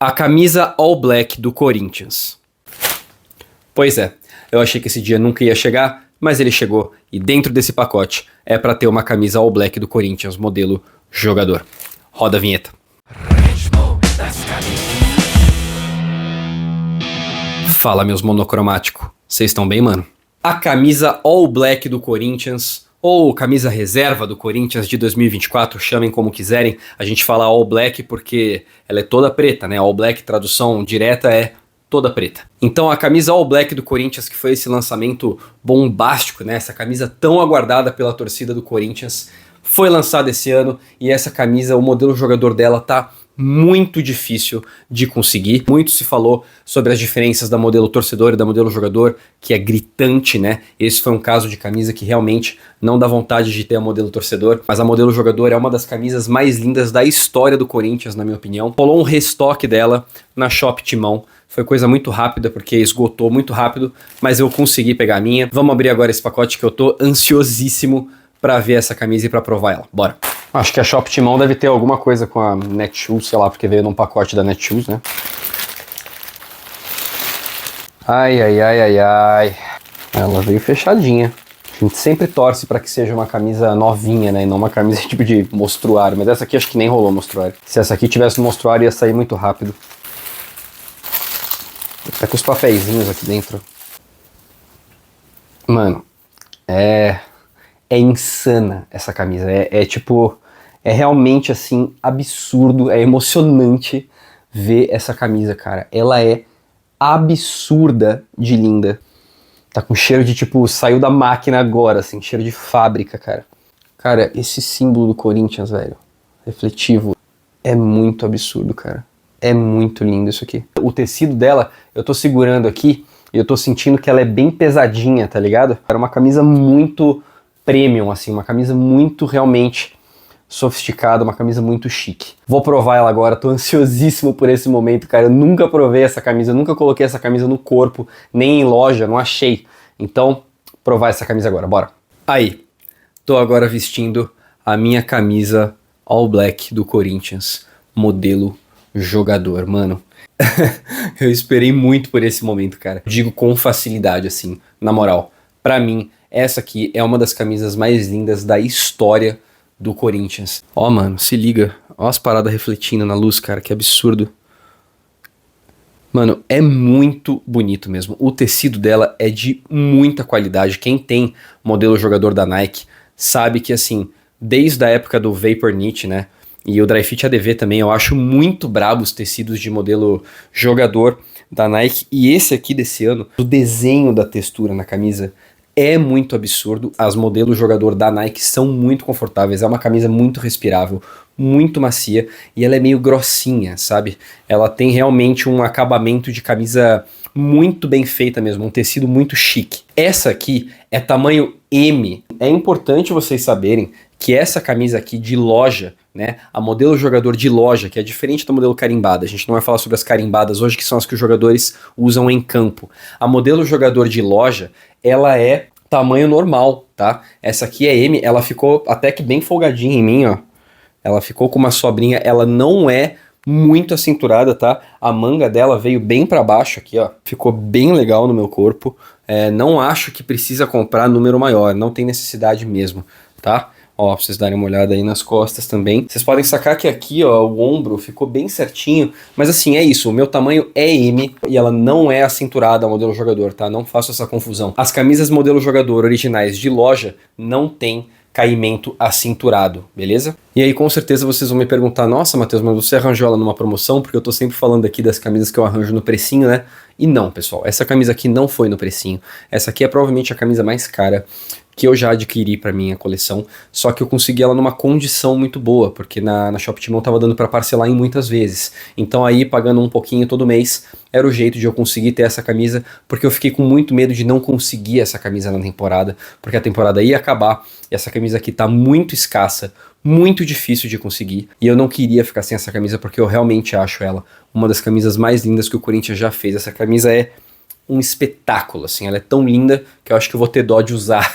A camisa All Black do Corinthians. Pois é, eu achei que esse dia nunca ia chegar, mas ele chegou e dentro desse pacote é para ter uma camisa All Black do Corinthians, modelo jogador. Roda a vinheta. Fala, meus monocromáticos, vocês estão bem, mano? A camisa All Black do Corinthians, ou camisa reserva do Corinthians de 2024, chamem como quiserem. A gente fala All Black porque ela é toda preta, né? All Black, tradução direta, é toda preta. Então a camisa All Black do Corinthians, que foi esse lançamento bombástico, né? Essa camisa tão aguardada pela torcida do Corinthians, foi lançada esse ano e essa camisa, o modelo jogador dela tá muito difícil de conseguir. Muito se falou sobre as diferenças da modelo torcedor e da modelo jogador, que é gritante, né? Esse foi um caso de camisa que realmente não dá vontade de ter a modelo torcedor, mas a modelo jogador é uma das camisas mais lindas da história do Corinthians, na minha opinião. Rolou um restock dela na Shop Timão. Foi coisa muito rápida, porque esgotou muito rápido, mas eu consegui pegar a minha. Vamos abrir agora esse pacote que eu tô ansiosíssimo pra ver essa camisa e pra provar ela. Bora! Acho que a Shop Timão deve ter alguma coisa com a Netshoes, sei lá, porque veio num pacote da Netshoes, né? Ai, ai, ai, ai, ai. Ela veio fechadinha. A gente sempre torce pra que seja uma camisa novinha, né? E não uma camisa tipo de mostruário. Mas essa aqui acho que nem rolou mostruário. Se essa aqui tivesse mostruário, ia sair muito rápido. Tá com os papeizinhos aqui dentro. Mano, é insana essa camisa. É realmente assim, absurdo, é emocionante ver essa camisa, cara. Ela é absurda de linda. Tá com cheiro de tipo, saiu da máquina agora, assim, cheiro de fábrica, cara. Cara, esse símbolo do Corinthians, velho, refletivo, é muito absurdo, cara. É muito lindo isso aqui. O tecido dela, eu tô segurando aqui e eu tô sentindo que ela é bem pesadinha, tá ligado? Era uma camisa muito premium, assim, uma camisa muito realmente sofisticada, uma camisa muito chique. Vou provar ela agora, tô ansiosíssimo por esse momento, cara. Eu nunca provei essa camisa, eu nunca coloquei essa camisa no corpo, nem em loja, não achei. Então, provar essa camisa agora, bora. Aí, tô agora vestindo a minha camisa All Black do Corinthians, modelo jogador, mano. Eu esperei muito por esse momento, cara. Digo com facilidade, assim, na moral. Pra mim, essa aqui é uma das camisas mais lindas da história do Corinthians. Ó, mano, se liga. Ó as paradas refletindo na luz, cara, que absurdo. Mano, é muito bonito mesmo. O tecido dela é de muita qualidade. Quem tem modelo jogador da Nike sabe que, assim, desde a época do Vapor Knit, né, e o Dri-Fit ADV também, eu acho muito brabo os tecidos de modelo jogador da Nike. E esse aqui desse ano, o desenho da textura na camisa é muito absurdo. As modelos jogador da Nike são muito confortáveis, é uma camisa muito respirável, muito macia e ela é meio grossinha, sabe? Ela tem realmente um acabamento de camisa muito bem feita mesmo, um tecido muito chique. Essa aqui é tamanho M. É importante vocês saberem que essa camisa aqui de loja, né, a modelo jogador de loja, que é diferente da modelo carimbada, a gente não vai falar sobre as carimbadas hoje, que são as que os jogadores usam em campo. A modelo jogador de loja, ela é tamanho normal, tá? Essa aqui é M, ela ficou até que bem folgadinha em mim, ó. Ela ficou com uma sobrinha, ela não é muito acinturada, tá? A manga dela veio bem pra baixo aqui, ó. Ficou bem legal no meu corpo. Não acho que precisa comprar número maior, não tem necessidade mesmo, tá? Ó, pra vocês darem uma olhada aí nas costas também. Vocês podem sacar que aqui, ó, o ombro ficou bem certinho. Mas assim, é isso. O meu tamanho é M e ela não é acinturada a modelo jogador, tá? Não faço essa confusão. As camisas modelo jogador originais de loja não tem caimento acinturado, beleza? E aí com certeza vocês vão me perguntar, nossa, Matheus, mas você arranjou ela numa promoção? Porque eu tô sempre falando aqui das camisas que eu arranjo no precinho, né? E não, pessoal, essa camisa aqui não foi no precinho. Essa aqui é provavelmente a camisa mais cara que eu já adquiri para minha coleção, só que eu consegui ela numa condição muito boa, porque na Shop Timão tava dando para parcelar em muitas vezes. Então aí, pagando um pouquinho todo mês, era o jeito de eu conseguir ter essa camisa, porque eu fiquei com muito medo de não conseguir essa camisa na temporada, porque a temporada ia acabar, e essa camisa aqui tá muito escassa, muito difícil de conseguir, e eu não queria ficar sem essa camisa, porque eu realmente acho ela uma das camisas mais lindas que o Corinthians já fez. Essa camisa é um espetáculo, assim, ela é tão linda que eu acho que eu vou ter dó de usar.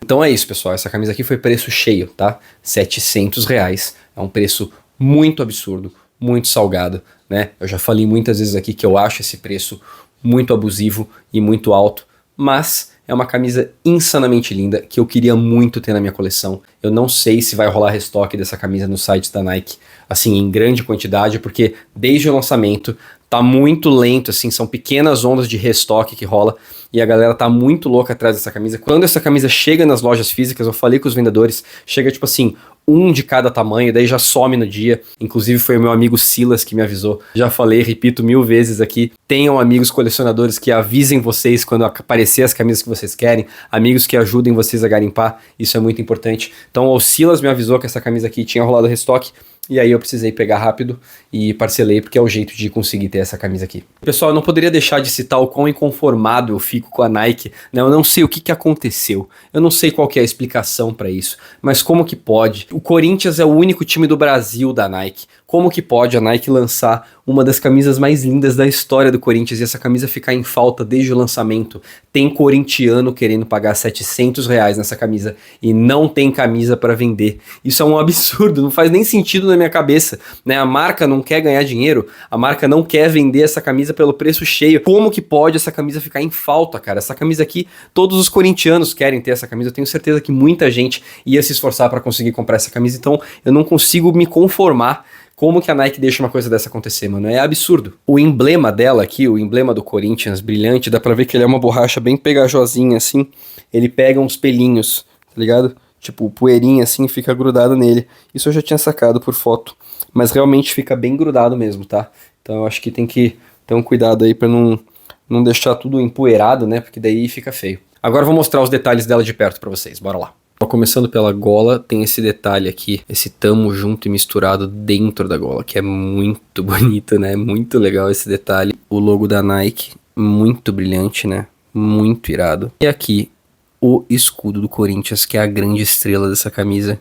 Então é isso, pessoal, essa camisa aqui foi preço cheio, tá? R$700, é um preço muito absurdo, muito salgado, né? Eu já falei muitas vezes aqui que eu acho esse preço muito abusivo e muito alto, mas é uma camisa insanamente linda que eu queria muito ter na minha coleção. Eu não sei se vai rolar restoque dessa camisa no site da Nike, assim, em grande quantidade, porque desde o lançamento tá muito lento, assim, são pequenas ondas de restoque que rola e a galera tá muito louca atrás dessa camisa. Quando essa camisa chega nas lojas físicas, eu falei com os vendedores, chega tipo assim, um de cada tamanho, daí já some no dia. Inclusive foi o meu amigo Silas que me avisou. Já falei, repito 1000 vezes aqui, tenham amigos colecionadores que avisem vocês quando aparecer as camisas que vocês querem, amigos que ajudem vocês a garimpar, isso é muito importante. Então o Silas me avisou que essa camisa aqui tinha rolado restoque, e aí eu precisei pegar rápido e parcelei, porque é o jeito de conseguir ter essa camisa aqui. Pessoal, eu não poderia deixar de citar o quão inconformado eu fico com a Nike, né? Eu não sei o que aconteceu, eu não sei qual que é a explicação para isso, mas como que pode? O Corinthians é o único time do Brasil da Nike. Como que pode a Nike lançar uma das camisas mais lindas da história do Corinthians e essa camisa ficar em falta desde o lançamento? Tem corintiano querendo pagar R$700 nessa camisa e não tem camisa para vender. Isso é um absurdo, não faz nem sentido na minha cabeça, né? A marca não quer ganhar dinheiro, a marca não quer vender essa camisa pelo preço cheio. Como que pode essa camisa ficar em falta, cara? Essa camisa aqui, todos os corintianos querem ter essa camisa. Eu tenho certeza que muita gente ia se esforçar para conseguir comprar essa camisa, então eu não consigo me conformar. Como que a Nike deixa uma coisa dessa acontecer, mano? É absurdo. O emblema dela aqui, o emblema do Corinthians brilhante, dá pra ver que ele é uma borracha bem pegajosinha, assim. Ele pega uns pelinhos, tá ligado? Tipo, poeirinha assim, fica grudado nele. Isso eu já tinha sacado por foto. Mas realmente fica bem grudado mesmo, tá? Então eu acho que tem que ter um cuidado aí pra não deixar tudo empoeirado, né? Porque daí fica feio. Agora eu vou mostrar os detalhes dela de perto pra vocês. Bora lá. Começando pela gola, tem esse detalhe aqui, esse tamo junto e misturado dentro da gola, que é muito bonito, né? Muito legal esse detalhe. O logo da Nike, muito brilhante, né? Muito irado. E aqui, o escudo do Corinthians, que é a grande estrela dessa camisa.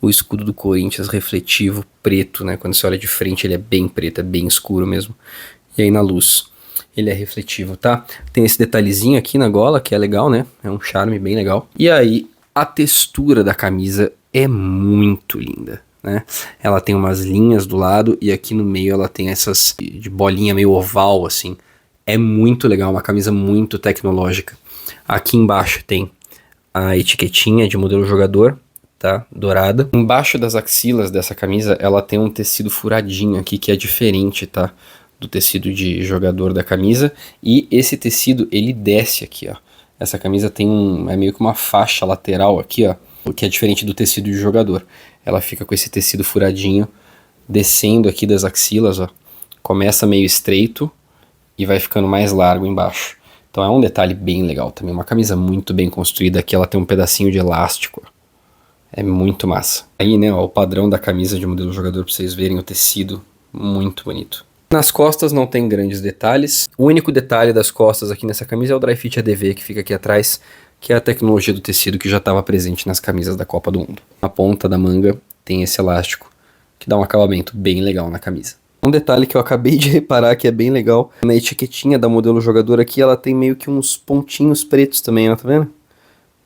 O escudo do Corinthians refletivo, preto, né? Quando você olha de frente, ele é bem preto, é bem escuro mesmo. E aí na luz, ele é refletivo, tá? Tem esse detalhezinho aqui na gola, que é legal, né? É um charme bem legal. E aí, a textura da camisa é muito linda, né? Ela tem umas linhas do lado e aqui no meio ela tem essas de bolinha meio oval, assim. É muito legal, uma camisa muito tecnológica. Aqui embaixo tem a etiquetinha de modelo jogador, tá? Dourada. Embaixo das axilas dessa camisa, ela tem um tecido furadinho aqui que é diferente, tá? Do tecido de jogador da camisa. E esse tecido, ele desce aqui, ó. Essa camisa tem é meio que uma faixa lateral aqui, ó, que é diferente do tecido de jogador. Ela fica com esse tecido furadinho, descendo aqui das axilas, ó. Começa meio estreito e vai ficando mais largo embaixo. Então é um detalhe bem legal também. Uma camisa muito bem construída. Aqui ela tem um pedacinho de elástico, ó. É muito massa. Aí, né, ó, o padrão da camisa de modelo jogador pra vocês verem o tecido. Muito bonito. Nas costas não tem grandes detalhes. O único detalhe das costas aqui nessa camisa é o Dri-Fit ADV que fica aqui atrás, que é a tecnologia do tecido que já estava presente nas camisas da Copa do Mundo. Na ponta da manga tem esse elástico que dá um acabamento bem legal na camisa. Um detalhe que eu acabei de reparar que é bem legal, na etiquetinha da modelo jogador aqui, ela tem meio que uns pontinhos pretos também, ó, tá vendo?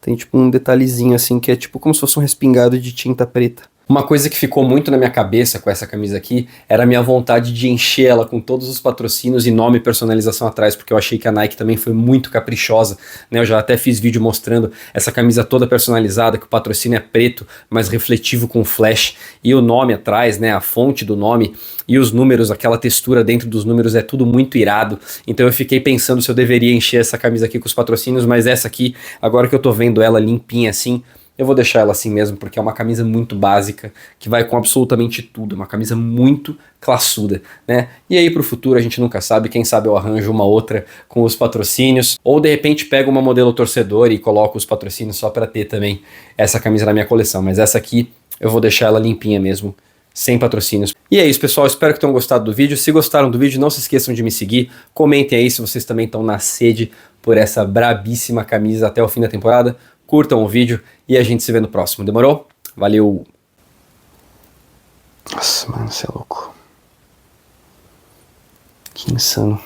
Tem tipo um detalhezinho assim que é tipo como se fosse um respingado de tinta preta. Uma coisa que ficou muito na minha cabeça com essa camisa aqui era a minha vontade de encher ela com todos os patrocínios e nome e personalização atrás, porque eu achei que a Nike também foi muito caprichosa, né? Eu já até fiz vídeo mostrando essa camisa toda personalizada, que o patrocínio é preto, mas refletivo com flash, e o nome atrás, né? A fonte do nome e os números, aquela textura dentro dos números é tudo muito irado. Então eu fiquei pensando se eu deveria encher essa camisa aqui com os patrocínios, mas essa aqui, agora que eu tô vendo ela limpinha assim, eu vou deixar ela assim mesmo, porque é uma camisa muito básica, que vai com absolutamente tudo, uma camisa muito classuda, né? E aí pro futuro a gente nunca sabe, quem sabe eu arranjo uma outra com os patrocínios, ou de repente pego uma modelo torcedor e coloco os patrocínios só para ter também essa camisa na minha coleção, mas essa aqui eu vou deixar ela limpinha mesmo, sem patrocínios. E é isso, pessoal, espero que tenham gostado do vídeo. Se gostaram do vídeo, não se esqueçam de me seguir, comentem aí se vocês também estão na sede por essa brabíssima camisa até o fim da temporada. Curtam o vídeo e a gente se vê no próximo. Demorou? Valeu! Nossa, mano, você é louco. Que insano.